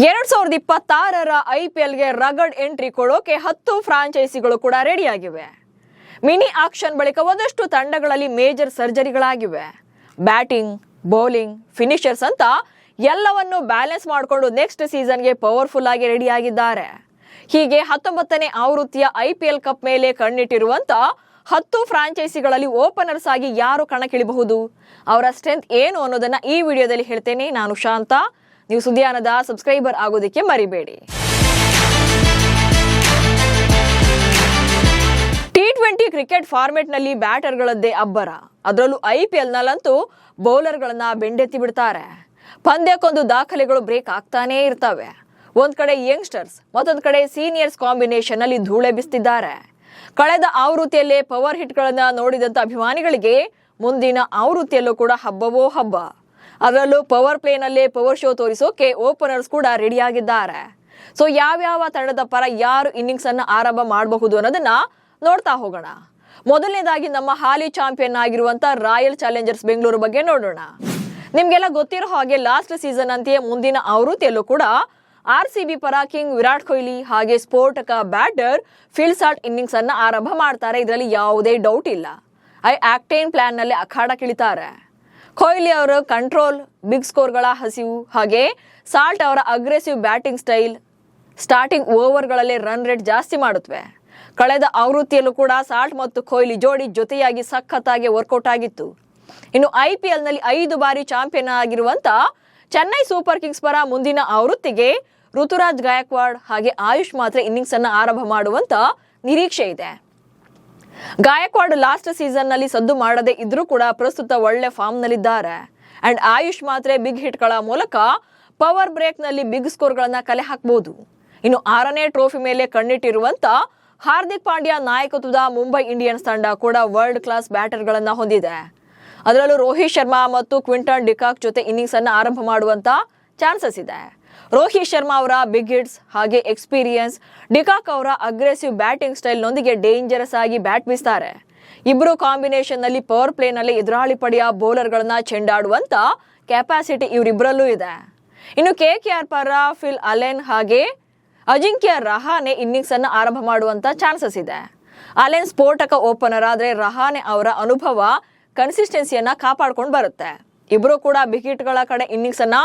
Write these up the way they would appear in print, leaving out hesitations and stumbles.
2026ರ IPLಗೆ ರಗಡ್ entry ಕೊಡೋಕೆ 10 ಫ್ರಾಂಚೈಸಿಗಳು ಕೂಡ ರೆಡಿಯಾಗಿವೆ. Mini action ಬಳಿಕ ಒಂದಷ್ಟು ತಂಡಗಳಲ್ಲಿ ಮೇಜರ್ ಸರ್ಜರಿಗಳಾಗಿವೆ. ಬ್ಯಾಟಿಂಗ್, ಬೌಲಿಂಗ್, ಫಿನಿಷರ್ಸ್ ಅಂತ ಎಲ್ಲವನ್ನು ಬ್ಯಾಲೆನ್ಸ್ ಮಾಡಿಕೊಂಡು ನೆಕ್ಸ್ಟ್ ಸೀಸನ್ಗೆ ಪವರ್ಫುಲ್ ಆಗಿ ರೆಡಿಯಾಗಿದ್ದಾರೆ. ಹೀಗೆ 19ನೇ ಆವೃತ್ತಿಯ IPL ಕಪ್ ಮೇಲೆ ಕಣ್ಣಿಟ್ಟಿರುವಂತ 10 ಫ್ರಾಂಚೈಸಿಗಳಲ್ಲಿ ಓಪನರ್ಸ್ ಆಗಿ ಯಾರು ಕಣಕ್ಕಿಳಿಬಹುದು, ಅವರ ಸ್ಟ್ರೆಂತ್ ಏನು ಅನ್ನೋದನ್ನ ಈ ವಿಡಿಯೋದಲ್ಲಿ ಹೇಳ್ತೇನೆ. ನಾನು ಶಾಂತ. ನೀವು ಸುದ್ದಿಯಾನದ ಸಬ್ಸ್ಕ್ರೈಬರ್ ಆಗೋದಕ್ಕೆ ಮರಿಬೇಡಿ. T20 ಕ್ರಿಕೆಟ್ ಫಾರ್ಮೆಟ್ ನಲ್ಲಿ ಬ್ಯಾಟರ್ಗಳದ್ದೇ ಅಬ್ಬರ. ಅದರಲ್ಲೂ IPL ನಲ್ಲಂತೂ ಬೌಲರ್ಗಳನ್ನ ಬೆಂಡೆತ್ತಿ ಬಿಡ್ತಾರೆ. ಪಂದ್ಯಕ್ಕೊಂದು ದಾಖಲೆಗಳು ಬ್ರೇಕ್ ಆಗ್ತಾನೇ ಇರ್ತವೆ. ಒಂದ್ ಕಡೆ ಯಂಗ್ಸ್ಟರ್ಸ್, ಮತ್ತೊಂದ್ ಕಡೆ ಸೀನಿಯರ್ಸ್ ಕಾಂಬಿನೇಷನ್ ನಲ್ಲಿ ಧೂಳೆ ಬಿಸ್ತಿದ್ದಾರೆ. ಕಳೆದ ಆವೃತ್ತಿಯಲ್ಲೇ ಪವರ್ ಹಿಟ್ ಗಳನ್ನ ನೋಡಿದಂತ ಅಭಿಮಾನಿಗಳಿಗೆ ಮುಂದಿನ ಆವೃತ್ತಿಯಲ್ಲೂ ಕೂಡ ಹಬ್ಬವೋ ಹಬ್ಬ. ಅದರಲ್ಲೂ ಪವರ್ ಪ್ಲೇ ನಲ್ಲೇ ಪವರ್ ಶೋ ತೋರಿಸೋಕೆ ಓಪನರ್ಸ್ ಕೂಡ ರೆಡಿಯಾಗಿದ್ದಾರೆ. ಸೊ ಯಾವ್ಯಾವ ತಂಡದ ಪರ ಯಾರು ಇನ್ನಿಂಗ್ಸ್ ಅನ್ನ ಆರಂಭ ಮಾಡಬಹುದು ಅನ್ನೋದನ್ನ ನೋಡ್ತಾ ಹೋಗೋಣ. ಮೊದಲನೇದಾಗಿ ನಮ್ಮ ಹಾಲಿ ಚಾಂಪಿಯನ್ ಆಗಿರುವಂತ ರಾಯಲ್ ಚಾಲೆಂಜರ್ಸ್ ಬೆಂಗಳೂರು ಬಗ್ಗೆ ನೋಡೋಣ. ನಿಮ್ಗೆಲ್ಲ ಗೊತ್ತಿರೋ ಹಾಗೆ ಲಾಸ್ಟ್ ಸೀಸನ್ ಅಂತೆಯೇ ಮುಂದಿನ ಆವೃತ್ತಿಯಲ್ಲೂ ಕೂಡ RCB ಪರ ಕಿಂಗ್ ವಿರಾಟ್ ಕೊಹ್ಲಿ ಹಾಗೆ ಸ್ಫೋಟಕ ಬ್ಯಾಟರ್ ಫಿಲ್ ಸಾಲ್ಟ್ ಇನ್ನಿಂಗ್ಸ್ ಅನ್ನ ಆರಂಭ ಮಾಡ್ತಾರೆ. ಇದರಲ್ಲಿ ಯಾವುದೇ ಡೌಟ್ ಇಲ್ಲ. ಆಕ್ಟೇನ್ ಪ್ಲಾನ್ ನಲ್ಲಿ ಅಖಾಡಕ್ಕಿಳಿತಾರೆ. ಕೊಹ್ಲಿ ಅವರ ಕಂಟ್ರೋಲ್, ಬಿಗ್ ಸ್ಕೋರ್ಗಳ ಹಸಿವು ಹಾಗೆ ಸಾಲ್ಟ್ ಅವರ ಅಗ್ರೆಸಿವ್ ಬ್ಯಾಟಿಂಗ್ ಸ್ಟೈಲ್ ಸ್ಟಾರ್ಟಿಂಗ್ ಓವರ್ಗಳಲ್ಲೇ ರನ್ ರೇಟ್ ಜಾಸ್ತಿ ಮಾಡುತ್ತವೆ. ಕಳೆದ ಆವೃತ್ತಿಯಲ್ಲೂ ಕೂಡ ಸಾಲ್ಟ್ ಮತ್ತು ಕೊಹ್ಲಿ ಜೋಡಿ ಜೊತೆಯಾಗಿ ಸಖತ್ತಾಗಿ ವರ್ಕೌಟ್ ಆಗಿತ್ತು. ಇನ್ನು IPL ನಲ್ಲಿ 5 ಬಾರಿ ಚಾಂಪಿಯನ್ ಆಗಿರುವಂತ ಚೆನ್ನೈ ಸೂಪರ್ ಕಿಂಗ್ಸ್ ಪರ ಮುಂದಿನ ಆವೃತ್ತಿಗೆ ಋತುರಾಜ್ ಗಾಯಕ್ವಾಡ್ ಹಾಗೆ ಆಯುಷ್ ಮಾತ್ರೆ ಇನ್ನಿಂಗ್ಸ್ ಅನ್ನ ಆರಂಭ ಮಾಡುವಂತ ನಿರೀಕ್ಷೆ ಇದೆ. ಗಾಯಕ್ವಾಡ್ ಲಾಸ್ಟ್ ಸೀಸನ್ ನಲ್ಲಿ ಸದ್ದು ಮಾಡದೇ ಇದ್ರೂ ಕೂಡ ಪ್ರಸ್ತುತ ಒಳ್ಳೆ ಫಾರ್ಮ್ ನಲ್ಲಿದ್ದಾರೆ. ಅಂಡ್ ಆಯುಷ್ ಮಾತ್ರೆ ಬಿಗ್ ಹಿಟ್ ಗಳ ಮೂಲಕ ಪವರ್ ಬ್ರೇಕ್ ನಲ್ಲಿ ಬಿಗ್ ಸ್ಕೋರ್ ಗಳನ್ನ ಕಲೆ ಹಾಕಬಹುದು. ಇನ್ನು 6ನೇ ಟ್ರೋಫಿ ಮೇಲೆ ಕಣ್ಣಿಟ್ಟಿರುವಂತ ಹಾರ್ದಿಕ್ ಪಾಂಡ್ಯ ನಾಯಕತ್ವದ ಮುಂಬೈ ಇಂಡಿಯನ್ಸ್ ತಂಡ ಕೂಡ ವರ್ಲ್ಡ್ ಕ್ಲಾಸ್ ಬ್ಯಾಟರ್ ಗಳನ್ನ ಹೊಂದಿದೆ. ಅದರಲ್ಲೂ ರೋಹಿತ್ ಶರ್ಮಾ ಮತ್ತು ಕ್ವಿಂಟನ್ ಡಿಕಾಕ್ ಜೊತೆ ಇನ್ನಿಂಗ್ಸ್ ಅನ್ನ ಆರಂಭ ಮಾಡುವಂತ ಚಾನ್ಸಸ್ ಇದೆ. ರೋಹಿತ್ ಶರ್ಮಾ ಅವರ ಬಿಗ್ ಹಿಟ್ಸ್ ಹಾಗೆ ಎಕ್ಸ್ಪೀರಿಯನ್ಸ್, ಡಿಕಾಕ್ ಅವರ ಅಗ್ರೆಸಿವ್ ಬ್ಯಾಟಿಂಗ್ ಸ್ಟೈಲ್ ನೊಂದಿಗೆ ಡೇಂಜರಸ್ ಆಗಿ ಬ್ಯಾಟ್ ಬೀಸ್ತಾರೆ. ಇಬ್ರು ಕಾಂಬಿನೇಷನ್ ನಲ್ಲಿ ಪವರ್ ಪ್ಲೇ ನಲ್ಲಿ ಎದುರಾಳಿ ಪಡೆಯ ಬೌಲರ್ ಗಳನ್ನ ಚೆಂಡಾಡುವಂತ ಕೆಪಾಸಿಟಿ ಇವರಿಬ್ಬರಲ್ಲೂ ಇದೆ. ಇನ್ನು KKR ಪರ ಫಿಲ್ ಅಲೆನ್ ಹಾಗೆ ಅಜಿಂಕ್ಯ ರಹಾನೆ ಇನ್ನಿಂಗ್ಸ್ ಅನ್ನ ಆರಂಭ ಮಾಡುವಂತ ಚಾನ್ಸಸ್ ಇದೆ. ಅಲೆನ್ ಸ್ಫೋಟಕ ಓಪನರ್ ಆದ್ರೆ ರಹಾನೆ ಅವರ ಅನುಭವ ಕನ್ಸಿಸ್ಟೆನ್ಸಿಯನ್ನ ಕಾಪಾಡ್ಕೊಂಡು ಬರುತ್ತೆ. ಇಬ್ರು ಕೂಡ ಬಿಗ್ ಹಿಟ್ ಗಳ ಕಡೆ ಇನ್ನಿಂಗ್ಸ್ ಅನ್ನ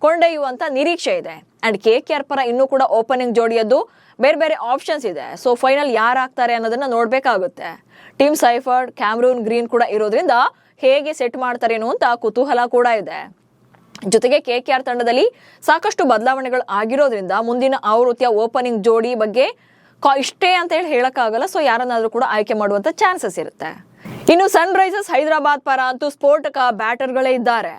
ಕೊಂಡೊಯ್ಯುವಂತ ನಿರೀಕ್ಷೆ ಇದೆ. ಅಂಡ್ KKR ಪರ ಇನ್ನೂ ಕೂಡ ಓಪನಿಂಗ್ ಜೋಡಿಯದ್ದು ಬೇರೆ ಬೇರೆ ಆಪ್ಷನ್ಸ್ ಇದೆ. ಸೊ ಫೈನಲ್ ಯಾರಾಗ್ತಾರೆ ಅನ್ನೋದನ್ನ ನೋಡ್ಬೇಕಾಗುತ್ತೆ. ಟೀಮ್ ಸೈಫರ್ಡ್, ಕ್ಯಾಮ್ರೂನ್ ಗ್ರೀನ್ ಕೂಡ ಇರೋದ್ರಿಂದ ಹೇಗೆ ಸೆಟ್ ಮಾಡ್ತಾರೆ ಅನ್ನುವಂತ ಕುತೂಹಲ ಕೂಡ ಇದೆ. ಜೊತೆಗೆ KKR ತಂಡದಲ್ಲಿ ಸಾಕಷ್ಟು ಬದಲಾವಣೆಗಳು ಆಗಿರೋದ್ರಿಂದ ಮುಂದಿನ ಆವೃತ್ತಿಯ ಓಪನಿಂಗ್ ಜೋಡಿ ಬಗ್ಗೆ ಇಷ್ಟೇ ಅಂತ ಹೇಳಕ್ಕಾಗಲ್ಲ. ಸೊ ಯಾರನ್ನಾದ್ರೂ ಕೂಡ ಆಯ್ಕೆ ಮಾಡುವಂತ ಚಾನ್ಸಸ್ ಇರುತ್ತೆ. ಇನ್ನು ಸನ್ ರೈಸರ್ಸ್ ಹೈದರಾಬಾದ್ ಪರ ಅಂತೂ ಸ್ಫೋಟಕ ಬ್ಯಾಟರ್ಗಳೇ ಇದ್ದಾರೆ.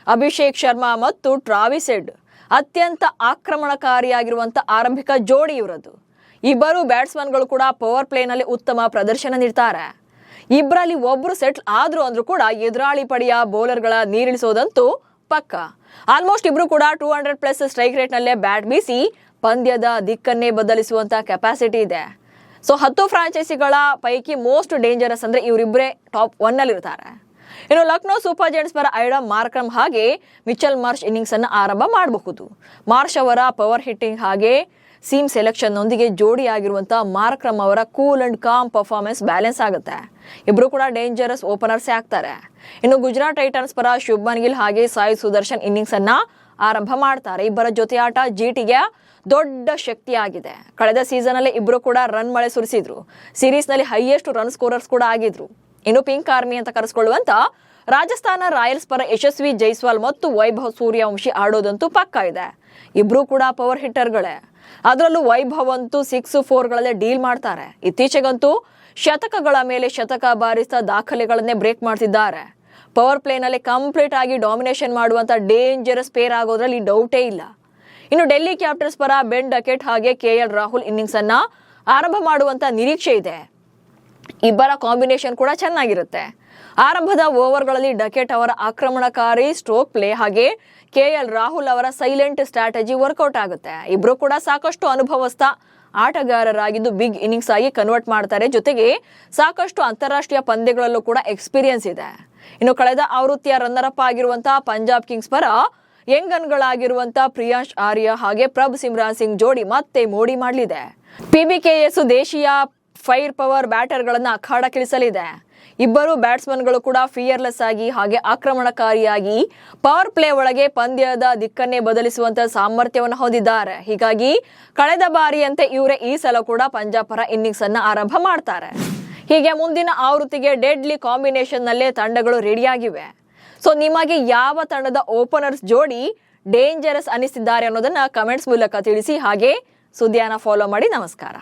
ಅಭಿಷೇಕ್ ಶರ್ಮಾ ಮತ್ತು ಟ್ರಾವಿಸ್ ಹೆಡ್ ಅತ್ಯಂತ ಆಕ್ರಮಣಕಾರಿಯಾಗಿರುವಂತ ಆರಂಭಿಕ ಜೋಡಿ ಇವರದ್ದು. ಇಬ್ಬರು ಬ್ಯಾಟ್ಸ್ಮನ್ಗಳು ಕೂಡ ಪವರ್ ಪ್ಲೇ ನಲ್ಲಿ ಉತ್ತಮ ಪ್ರದರ್ಶನ ನೀಡ್ತಾರೆ. ಇಬ್ಬರಲ್ಲಿ ಒಬ್ರು ಸೆಟ್ಲ್ ಆದ್ರೂ ಅಂದ್ರೂ ಕೂಡ ಎದುರಾಳಿ ಪಡೆಯ ಬೌಲರ್ಗಳ ನೀರಿಳಿಸೋದಂತೂ ಪಕ್ಕ. ಆಲ್ಮೋಸ್ಟ್ ಇಬ್ರು ಕೂಡ 200+ ಸ್ಟ್ರೈಕ್ ರೇಟ್ ನಲ್ಲೇ ಬ್ಯಾಟ್ ಬೀಸಿ ಪಂದ್ಯದ ದಿಕ್ಕನ್ನೇ ಬದಲಿಸುವಂತ ಕೆಪಾಸಿಟಿ ಇದೆ. ಸೊ 10 ಫ್ರಾಂಚೈಸಿಗಳ ಪೈಕಿ ಮೋಸ್ಟ್ ಡೇಂಜರಸ್ ಅಂದ್ರೆ ಇವರಿಬ್ಬರೇ ಟಾಪ್ 1 ನಲ್ಲಿ ಇರ್ತಾರೆ. ಇನ್ನು ಲಕ್ನೋ ಸೂಪರ್ ಜೈಂಟ್ಸ್ ಪರ ಐಡಮ್ ಮಾರ್ಕ್ರಮ್ ಹಾಗೆ ಮಿಚೆಲ್ ಮಾರ್ಷ್ ಇನ್ನಿಂಗ್ಸ್ ಅನ್ನ ಆರಂಭ ಮಾಡಬಹುದು. ಮಾರ್ಷ್ ಅವರ ಪವರ್ ಹಿಟ್ಟಿಂಗ್ ಹಾಗೆ ಸೀಮ್ ಸೆಲೆಕ್ಷನ್ ನೊಂದಿಗೆ ಜೋಡಿ ಆಗಿರುವಂತಹ ಮಾರ್ಕ್ರಮ್ ಅವರ cool and com performance balance ಆಗುತ್ತೆ. ಇಬ್ರು ಕೂಡ ಡೇಂಜರಸ್ ಓಪನರ್ಸೇ ಆಗ್ತಾರೆ. ಇನ್ನು ಗುಜರಾತ್ ಟೈಟನ್ಸ್ ಪರ ಶುಭ್ಮನ್ ಗಿಲ್ ಹಾಗೆ ಸಾಯಿ ಸುದರ್ಶನ್ ಇನ್ನಿಂಗ್ಸ್ ಅನ್ನ ಆರಂಭ ಮಾಡ್ತಾರೆ. ಇಬ್ಬರ ಜೊತೆ ಆಟ GTಗೆ ದೊಡ್ಡ ಶಕ್ತಿಯಾಗಿದೆ. ಕಳೆದ ಸೀಸನ್ ಅಲ್ಲಿ ಇಬ್ರು ಕೂಡ ರನ್ ಮಳೆ ಸುರಿಸಿದ್ರು. ಸೀರೀಸ್ ನಲ್ಲಿ ಹೈಯೆಸ್ಟ್ ರನ್ ಸ್ಕೋರರ್ಸ್ ಕೂಡ ಆಗಿದ್ರು. ಇನ್ನು ಪಿಂಕ್ ಆರ್ಮಿ ಅಂತ ಕರೆಸ್ಕೊಳ್ಳುವಂತ ರಾಜಸ್ಥಾನ ರಾಯಲ್ಸ್ ಪರ ಯಶಸ್ವಿ ಜೈಸ್ವಾಲ್ ಮತ್ತು ವೈಭವ್ ಸೂರ್ಯವಂಶಿ ಆಡೋದಂತೂ ಪಕ್ಕ ಇದೆ. ಇಬ್ರು ಕೂಡ ಪವರ್ ಹಿಟ್ಟರ್ಗಳೇ. ಅದರಲ್ಲೂ ವೈಭವ್ ಅಂತೂ 6-4 ಗಳಲ್ಲೇ ಡೀಲ್ ಮಾಡ್ತಾರೆ. ಇತ್ತೀಚೆಗಂತೂ ಶತಕಗಳ ಮೇಲೆ ಶತಕ ಬಾರಿಸ್ತಾ ದಾಖಲೆಗಳನ್ನೇ ಬ್ರೇಕ್ ಮಾಡ್ತಿದ್ದಾರೆ. ಪವರ್ ಪ್ಲೇ ನಲ್ಲಿ ಕಂಪ್ಲೀಟ್ ಆಗಿ ಡಾಮಿನೇಷನ್ ಮಾಡುವಂತ ಡೇಂಜರಸ್ ಪೇರ್ ಆಗೋದ್ರಲ್ಲಿ ಡೌಟೇ ಇಲ್ಲ. ಇನ್ನು ಡೆಲ್ಲಿ ಕ್ಯಾಪಿಟಲ್ಸ್ ಪರ ಬೆನ್ ಡಕೆಟ್ ಹಾಗೆ KL ರಾಹುಲ್ ಇನ್ನಿಂಗ್ಸ್ ಅನ್ನ ಆರಂಭ ಮಾಡುವಂತ ನಿರೀಕ್ಷೆ ಇದೆ. ಇಬ್ಬರ ಕಾಂಬಿನೇಷನ್ ಕೂಡ ಚೆನ್ನಾಗಿರುತ್ತೆ. ಆರಂಭದ ಓವರ್ಗಳಲ್ಲಿ ಡಕೆಟ್ ಅವರ ಆಕ್ರಮಣಕಾರಿ ಸ್ಟ್ರೋಕ್ ಪ್ಲೇ ಹಾಗೆ KL ರಾಹುಲ್ ಅವರ ಸೈಲೆಂಟ್ ಸ್ಟ್ರಾಟಜಿ ವರ್ಕೌಟ್ ಆಗುತ್ತೆ. ಇಬ್ರು ಕೂಡ ಸಾಕಷ್ಟು ಅನುಭವಸ್ಥ ಆಟಗಾರರಾಗಿದ್ದು ಬಿಗ್ ಇನ್ನಿಂಗ್ಸ್ ಆಗಿ ಕನ್ವರ್ಟ್ ಮಾಡ್ತಾರೆ. ಜೊತೆಗೆ ಸಾಕಷ್ಟು ಅಂತಾರಾಷ್ಟ್ರೀಯ ಪಂದ್ಯಗಳಲ್ಲೂ ಕೂಡ ಎಕ್ಸ್ಪೀರಿಯನ್ಸ್ ಇದೆ. ಇನ್ನು ಕಳೆದ ಆವೃತ್ತಿಯ ರನ್ನರ್ ಅಪ್ ಆಗಿರುವಂತಹ ಪಂಜಾಬ್ ಕಿಂಗ್ಸ್ ಪರ ಯಂಗನ್ಗಳಾಗಿರುವಂತ ಪ್ರಿಯಾಂಶ್ ಆರ್ಯ ಹಾಗೆ ಪ್ರಭ್ ಸಿಮ್ರಾನ್ ಸಿಂಗ್ ಜೋಡಿ ಮತ್ತೆ ಮೋಡಿ ಮಾಡಲಿದೆ. PBKS ದೇಶೀಯ ಫೈರ್ ಪವರ್ ಬ್ಯಾಟರ್ಗಳನ್ನ ಅಖಾಡಕ್ಕಿಳಿಸಲಿದೆ. ಇಬ್ಬರು ಬ್ಯಾಟ್ಸ್ಮನ್ಗಳು ಕೂಡ ಫಿಯರ್ಲೆಸ್ ಆಗಿ ಹಾಗೆ ಆಕ್ರಮಣಕಾರಿಯಾಗಿ ಪವರ್ ಪ್ಲೇ ಒಳಗೆ ಪಂದ್ಯದ ದಿಕ್ಕನ್ನೇ ಬದಲಿಸುವಂತ ಸಾಮರ್ಥ್ಯವನ್ನು ಹೊಂದಿದ್ದಾರೆ. ಹೀಗಾಗಿ ಕಳೆದ ಬಾರಿಯಂತೆ ಇವರೇ ಈ ಸಲ ಕೂಡ ಪಂಜಾಬ್ ಪರ ಇನ್ನಿಂಗ್ಸ್ ಅನ್ನ ಆರಂಭ ಮಾಡ್ತಾರೆ. ಹೀಗೆ ಮುಂದಿನ ಆವೃತ್ತಿಗೆ ಡೆಡ್ಲಿ ಕಾಂಬಿನೇಷನ್ ನಲ್ಲೇ ತಂಡಗಳು ರೆಡಿಯಾಗಿವೆ. ಸೊ ನಿಮಗೆ ಯಾವ ತಂಡದ ಓಪನರ್ಸ್ ಜೋಡಿ ಡೇಂಜರಸ್ ಅನಿಸಿದ್ದಾರೆ ಅನ್ನೋದನ್ನ ಕಮೆಂಟ್ಸ್ ಮೂಲಕ ತಿಳಿಸಿ. ಹಾಗೆ ಸುದ್ದಿಯನ್ನ ಫಾಲೋ ಮಾಡಿ. ನಮಸ್ಕಾರ.